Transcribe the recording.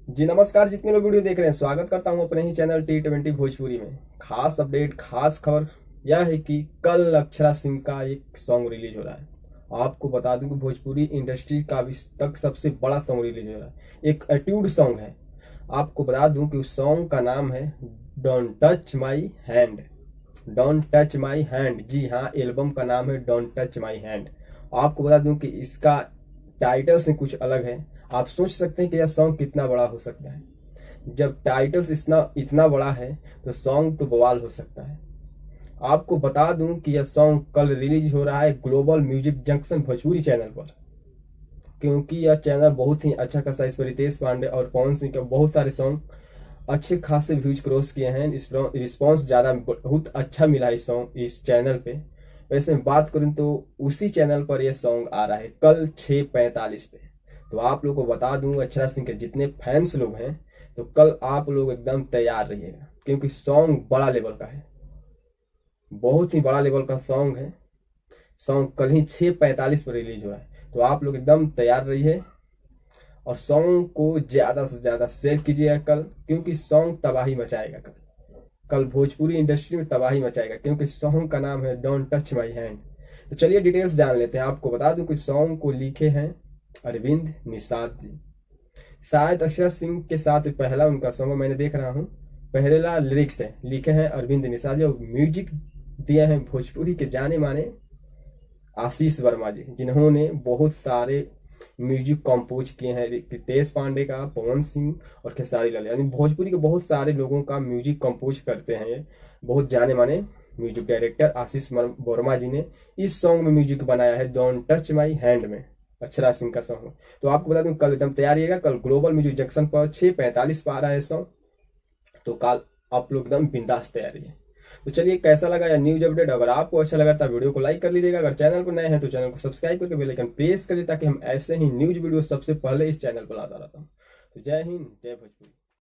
जी नमस्कार, जितने लोग वीडियो देख रहे हैं स्वागत करता हूं अपने ही चैनल T20 भोजपुरी में। खास अपडेट, खास खबर यह है कि कल अक्षरा सिंह का एक सॉन्ग रिलीज हो रहा है। आपको बता दूं कि भोजपुरी इंडस्ट्री का अभी तक सबसे बड़ा सॉन्ग रिलीज हो रहा है। एक एट्यूड सॉन्ग है। आपको बता दूं कि उस सॉन्ग का नाम है don't touch my hand. Don't touch my hand, जी हाँ, एल्बम का नाम है डोंट टच माई हैंड। आपको बता दूं कि इसका टाइटल से कुछ अलग है। आप सोच सकते हैं कि यह सॉन्ग कितना बड़ा हो सकता है। जब टाइटल इतना इतना बड़ा है तो सॉन्ग तो बवाल हो सकता है। आपको बता दूं कि यह सॉन्ग कल रिलीज हो रहा है global music junction Bhojpuri channel पर, क्योंकि यह चैनल बहुत ही अच्छा खासा, इस पर रितेश पांडे और पवन सिंह के बहुत सारे सॉन्ग अच्छे खासे व्यूज क्रॉस किए हैं। इस रिस्पॉन्स ज्यादा बहुत अच्छा मिला है इस सॉन्ग इस चैनल पे। वैसे मैं बात करूं तो उसी चैनल पर यह सॉन्ग आ रहा है कल 6:45 पे। तो आप लोग को बता दूं, अक्षरा सिंह के जितने फैंस लोग हैं तो कल आप लोग एकदम तैयार रहिएगा, क्योंकि सॉन्ग बड़ा लेवल का है, बहुत ही बड़ा लेवल का सॉन्ग है। सॉन्ग कल ही 6:45 पर रिलीज हो रहा है, तो आप लोग एकदम तैयार रहिए और सॉन्ग को ज्यादा से ज्यादा शेयर कीजिएगा कल, क्योंकि सॉन्ग तबाही मचाएगा कल। कल भोजपुरी इंडस्ट्री में तबाही मचाएगा, क्योंकि सॉन्ग का नाम है डोंट टच माई हैंड। तो चलिए डिटेल्स जान लेते हैं। आपको बता दूं कि सॉन्ग को लिखे हैं अरविंद निषाद जी। शायद अक्षरा सिंह के साथ पहला उनका सॉन्ग मैंने देख रहा हूँ। पहला लिरिक्स है, लिखे हैं अरविंद निषाद जी और म्यूजिक दिए हैं भोजपुरी के जाने माने आशीष वर्मा जी, जिन्होंने बहुत सारे म्यूजिक कंपोज किए हैं। रितेश पांडे का, पवन सिंह और खेसारी लाल, यानी भोजपुरी के बहुत सारे लोगों का म्यूजिक कंपोज करते हैं ये बहुत जाने माने म्यूजिक डायरेक्टर आशीष वर्मा जी ने इस सॉन्ग में म्यूजिक बनाया है डोंट टच माई हैंड में, अक्षरा सिंह का सॉन्ग। तो आपको बता दूं कल एकदम तैयार रहिएगा। कल ग्लोबल म्यूजिक जंक्शन पर 6:45 पर आ रहा है सॉन्ग, तो कल आप लोग एकदम बिंदास तैयारी है। तो चलिए, कैसा लगा यह न्यूज अपडेट? अगर आपको अच्छा लगा तो वीडियो को लाइक कर लीजिएगा। अगर चैनल पर नए हैं तो चैनल को सब्सक्राइब करके बेल आइकन प्रेस करिए, ताकि हम ऐसे ही न्यूज वीडियो सबसे पहले इस चैनल पर लाता रहता हूँ। तो जय हिंद, जय भोजपुरी।